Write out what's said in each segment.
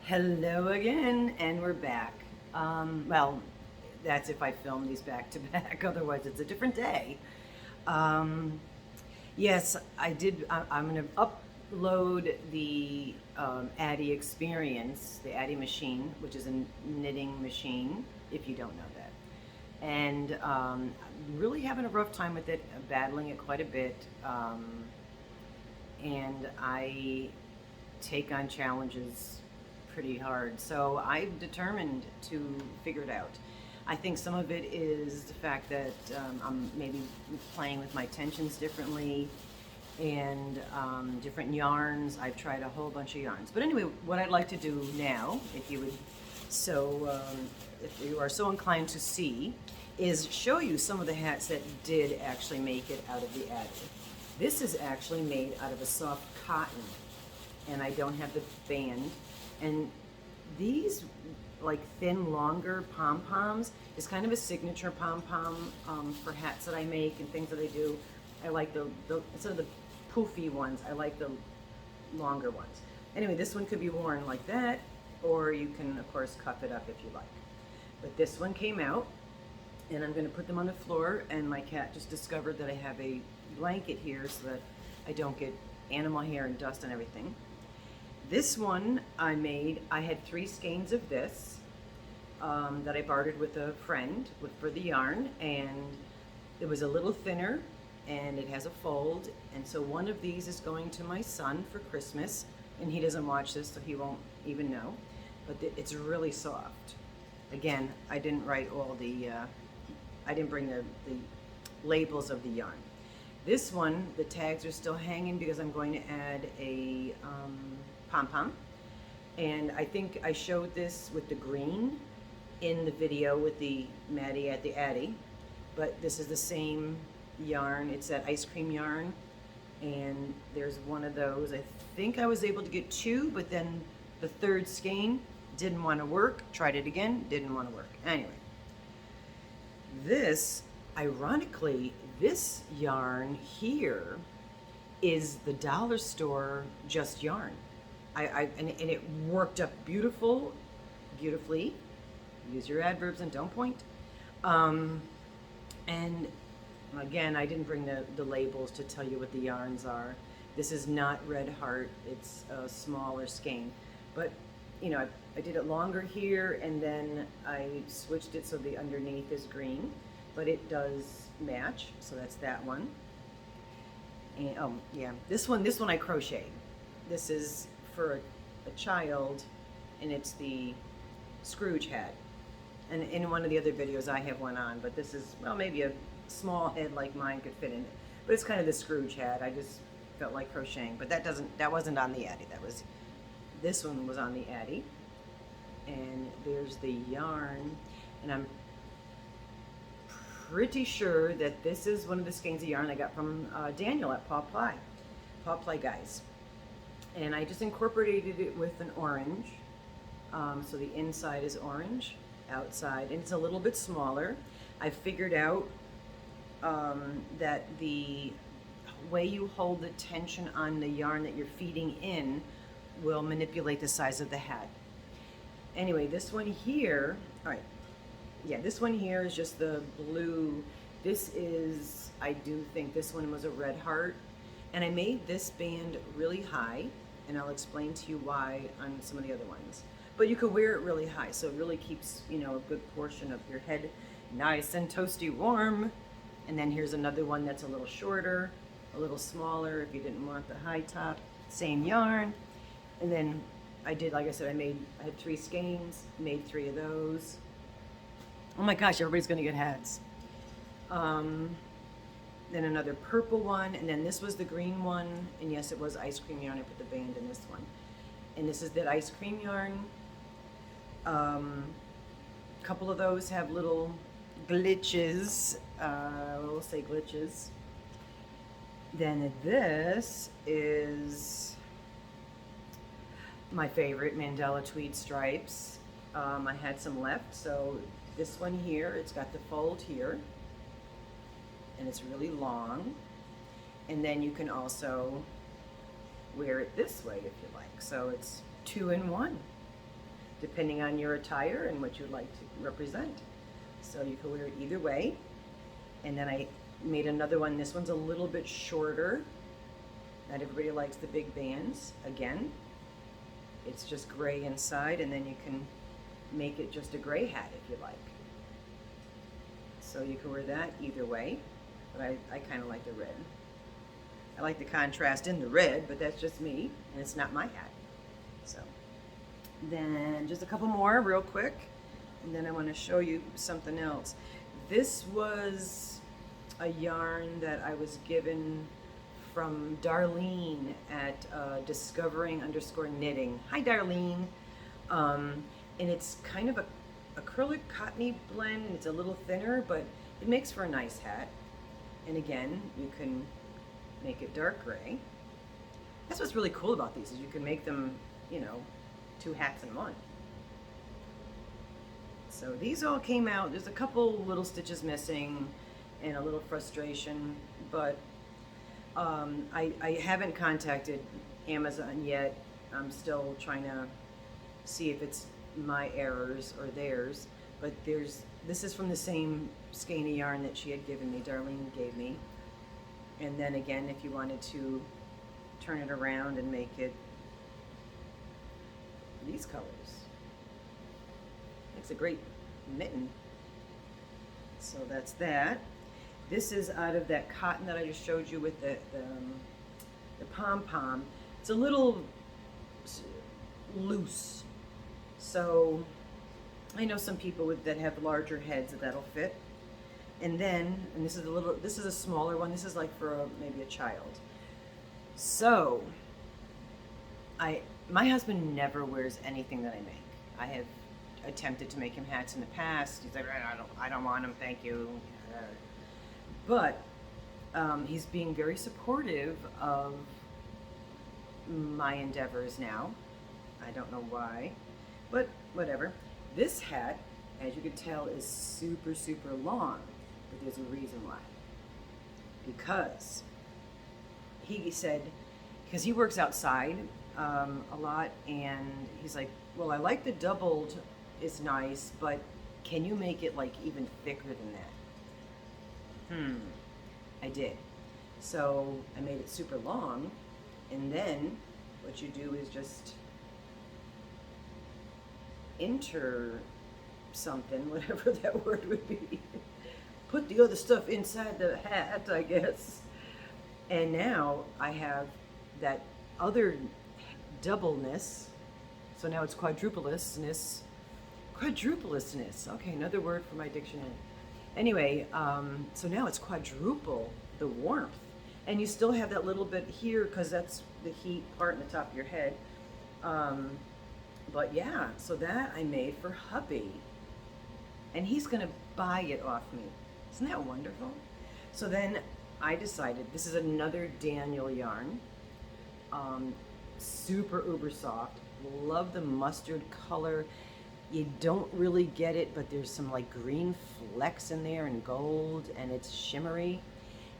Hello again, and we're back. Well, that's if I film these back to back. Otherwise, it's a different day. Um, yes, I did. I'm going to upload the Addi experience, the Addi machine, which is a knitting machine. If you don't know that, and I'm really having a rough time with it, battling it quite a bit, and I take on challenges pretty hard. So I've determined to figure it out. I think some of it is the fact that I'm maybe playing with my tensions differently and different yarns. I've tried a whole bunch of yarns. But anyway, what I'd like to do now, if you would, if you are so inclined to see, is show you some of the hats that did actually make it out of the Addi. This is actually made out of a soft cotton, and I don't have the band. And these like thin, longer pom-poms is kind of a signature pom-pom for hats that I make and things that I do. I like the instead of the poofy ones, I like the longer ones. Anyway, this one could be worn like that, or you can, of course, cuff it up if you like. But this one came out, and I'm going to put them on the floor, and my cat just discovered that I have a blanket here so that I don't get animal hair and dust and everything. This one I made, I had 3 skeins of this that I bartered with a friend for the yarn, and it was a little thinner and it has a fold, and so one of these is going to my son for Christmas, and he doesn't watch this so he won't even know, but it's really soft. Again, I didn't write all the, I didn't bring the labels of the yarn. This one, the tags are still hanging because I'm going to add a pom-pom, and I think I showed this with the green in the video with the Maddie at the Addi, but this is the same yarn. It's that ice cream yarn, and there's one of those. I think I was able to get 2, but then the 3rd skein didn't want to work. Tried it again, didn't want to work. Anyway, this, ironically, this yarn here is the dollar store just yarn. And it worked up beautifully. Use your adverbs and don't point. And again, I didn't bring the labels to tell you what the yarns are. This is not Red Heart. It's a smaller skein. But, you know, I did it longer here, and then I switched it so the underneath is green. But it does match, so that's that one. And, oh, yeah, this one I crocheted. This is for a child, and it's the Scrooge hat. And in one of the other videos I have one on, but this is, well, maybe a small head like mine could fit in it. But it's kind of the Scrooge hat. I just felt like crocheting, but that wasn't on the Addi. This one was on the Addi. And there's the yarn, and I'm pretty sure that this is one of the skeins of yarn I got from Daniel at Paw Play Guys. And I just incorporated it with an orange. So the inside is orange, outside, and it's a little bit smaller. I figured out that the way you hold the tension on the yarn that you're feeding in will manipulate the size of the hat. Anyway, this one here, all right, yeah, this one here is just the blue. This is, I do think this one was a Red Heart, and I made this band really high, and I'll explain to you why on some of the other ones. But you could wear it really high, so it really keeps, you know, a good portion of your head nice and toasty warm. And then here's another one that's a little shorter, a little smaller if you didn't want the high top. Same yarn. And then I did, like I said, I had 3 skeins, made 3 of those. Oh my gosh, everybody's gonna get hats. Then another purple one, and then this was the green one, and yes, it was ice cream yarn. I put the band in this one. And this is that ice cream yarn. A couple of those have little glitches, we'll say glitches. Then this is my favorite, Mandela Tweed Stripes. I had some left, so this one here, it's got the fold here, and it's really long. And then you can also wear it this way if you like. So it's 2 in 1. depending on your attire and what you'd like to represent. So you can wear it either way. And then I made another one. This one's a little bit shorter. Not everybody likes the big bands. Again, it's just gray inside, and then you can make it just a gray hat if you like. So you can wear that either way, but I kind of like the red. I like the contrast in the red, but that's just me, and it's not my hat. So then just a couple more real quick, and then I want to show you something else. This was a yarn that I was given from Darlene at discovering_knitting. Hi, Darlene. And it's kind of a acrylic cottony blend, and it's a little thinner, but it makes for a nice hat. And again, you can make it dark gray. That's what's really cool about these, is you can make them, you know, 2 hats in one. So these all came out. There's a couple little stitches missing and a little frustration, but I haven't contacted Amazon yet. I'm still trying to see if it's my errors or theirs, but this is from the same skein of yarn that she had given me, Darlene gave me. And then again, if you wanted to turn it around and make it these colors, makes a great mitten. So that's that. This is out of that cotton that I just showed you with the pom-pom. It's a little loose. So I know some people that have larger heads that'll fit. And then, and this is a smaller one. This is like for maybe a child. So my husband never wears anything that I make. I have attempted to make him hats in the past. He's like, I don't want them, thank you. But he's being very supportive of my endeavors now. I don't know why, but whatever. This hat, as you can tell, is super, super long, but there's a reason why. Because he said, because he works outside a lot, and he's like, well, I like the doubled is nice, but can you make it like even thicker than that? I did. So I made it super long, and then what you do is just enter something, whatever that word would be. Put the other stuff inside the hat, I guess. And now I have that other doubleness. So now it's quadruplousness. Okay, another word for my dictionary. Anyway, so now it's quadruple the warmth. And you still have that little bit here because that's the heat part in the top of your head. But yeah, so that I made for hubby. And he's going to buy it off me. Isn't that wonderful? So then I decided, this is another Daniel yarn. Super uber soft. Love the mustard color. You don't really get it, but there's some like green flecks in there and gold, and it's shimmery.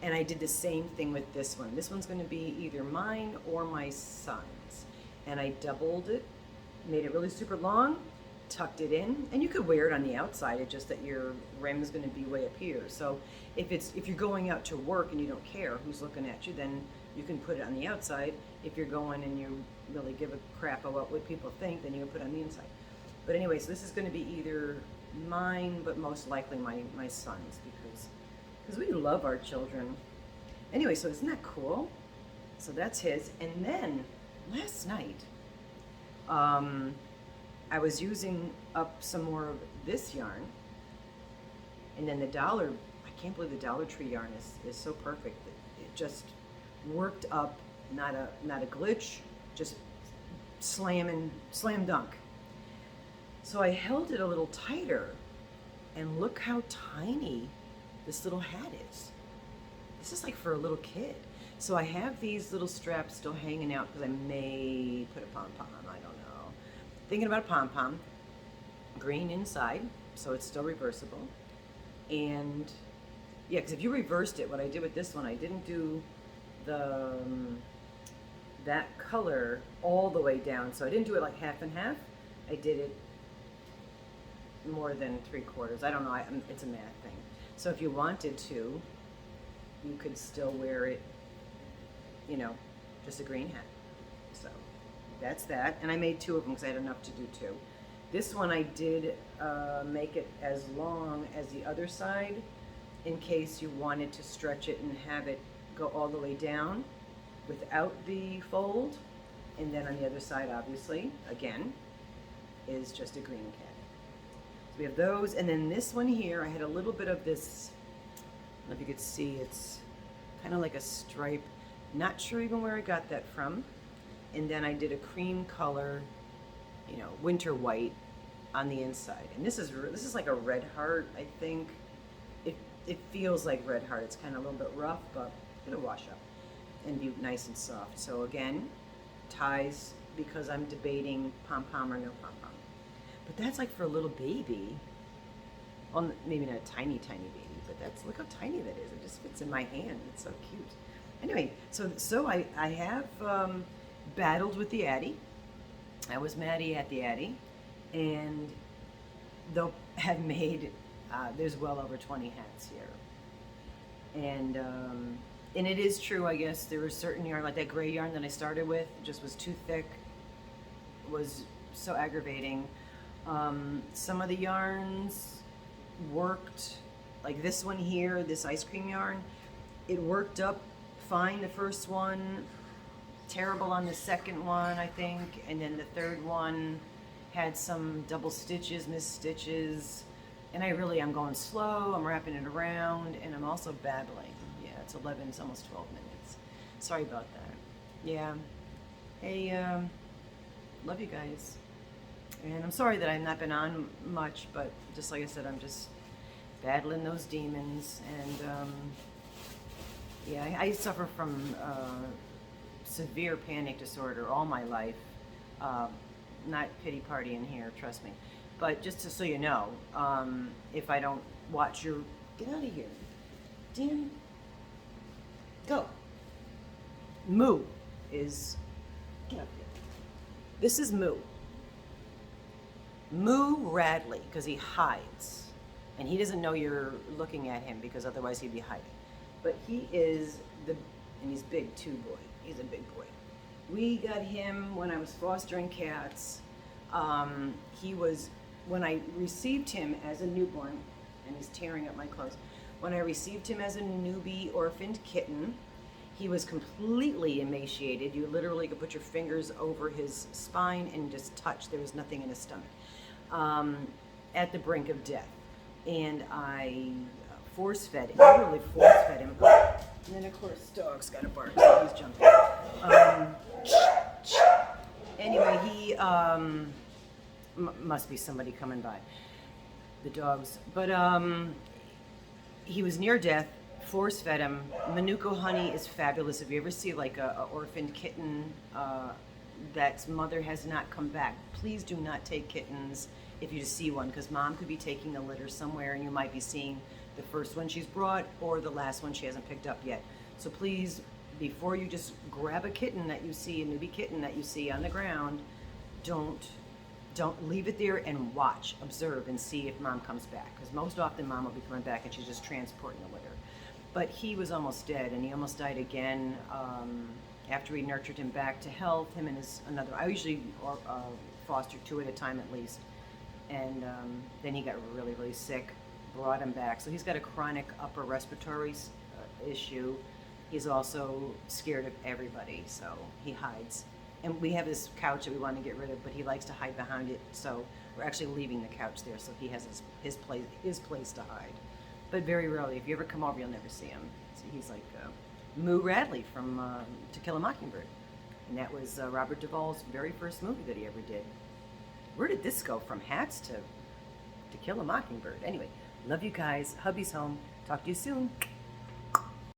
And I did the same thing with this one. This one's going to be either mine or my son's. And I doubled it, made it really super long, tucked it in, and you could wear it on the outside. It's just that your rim is going to be way up here. So if you're going out to work and you don't care who's looking at you, then you can put it on the outside. If you're going and you really give a crap about what people think, then you can put it on the inside. But anyway, so this is going to be either mine, but most likely my son's, because we love our children. Anyway, so isn't that cool? So that's his. And then last night, I was using up some more of this yarn, and then I can't believe the Dollar Tree yarn is so perfect. It just worked up, not a glitch, just slam dunk. So I held it a little tighter, and look how tiny this little hat is. This is like for a little kid. So I have these little straps still hanging out because I may put a pom-pom, I don't know. Thinking about a pom-pom, green inside, so it's still reversible. And yeah, because if you reversed it, what I did with this one, I didn't do that color all the way down. So I didn't do it like half and half. I did it more than 3/4. I don't know, it's a math thing. So if you wanted to, you could still wear it, you know, just a green hat. So that's that. And I made 2 of them because I had enough to do 2. This one I did make it as long as the other side in case you wanted to stretch it and have it go all the way down without the fold. And then on the other side, obviously, again, is just a green cat. So we have those, and then this one here, I had a little bit of this, I don't know if you could see, it's kind of like a stripe. Not sure even where I got that from. And then I did a cream color, you know, winter white on the inside. And this is like a red heart, I think. It feels like red heart. It's kind of a little bit rough, but it'll wash up and be nice and soft. So again, ties, because I'm debating pom-pom or no pom-pom. But that's like for a little baby. Well, maybe not a tiny, tiny baby, but look how tiny that is. It just fits in my hand. It's so cute. Anyway, so I have battled with the Addi. I was Maddie at the Addi, and they'll have made, there's well over 20 hats here. And it is true, I guess, there was certain yarn, like that gray yarn that I started with, just was too thick, was so aggravating. Some of the yarns worked, like this one here, this ice cream yarn, it worked up fine the first one, terrible on the second one, I think, and then the third one had some double stitches, missed stitches, and I'm going slow, I'm wrapping it around, and I'm also babbling. Yeah, it's 11, it's almost 12 minutes. Sorry about that. Yeah. Hey, love you guys. And I'm sorry that I've not been on much, but just like I said, I'm just battling those demons, and yeah, I suffer from severe panic disorder all my life. Not pity party in here, trust me. But just so you know, if I don't watch your... Get out of here. Dan. Go. Moo is... Get up here. This is Moo. Moo Radley, because he hides. And he doesn't know you're looking at him, because otherwise he'd be hiding. But he is and he's big too, boy. He's a big boy. We got him when I was fostering cats. He was, when I received him as a newborn, and he's tearing up my clothes. When I received him as a newbie orphaned kitten, he was completely emaciated. You literally could put your fingers over his spine and just touch. There was nothing in his stomach. At the brink of death. And I force-fed him, literally force-fed him. And then, of course, dog's got to bark, so he's jumping. Anyway, he must be somebody coming by. The dogs. But he was near death, force-fed him. Manuka honey is fabulous. If you ever see like a orphaned kitten that's mother has not come back, please do not take kittens if you just see one, because mom could be taking a litter somewhere and you might be seeing the first one she's brought or the last one she hasn't picked up yet. So please, before you just grab a kitten that you see, a newbie kitten that you see on the ground, don't leave it there, and watch, observe, and see if mom comes back, because most often mom will be coming back and she's just transporting the litter. But he was almost dead, and he almost died again after we nurtured him back to health, him and I usually foster 2 at a time at least. And then he got really, really sick, brought him back. So he's got a chronic upper respiratory issue. He's also scared of everybody, so he hides. And we have this couch that we want to get rid of, but he likes to hide behind it, so we're actually leaving the couch there, so he has his place to hide. But very rarely, if you ever come over, you'll never see him. So he's like Moo Radley from To Kill a Mockingbird. And that was Robert Duvall's very first movie that he ever did. Where did this go from hats to Kill a Mockingbird? Anyway, love you guys. Hubby's home. Talk to you soon.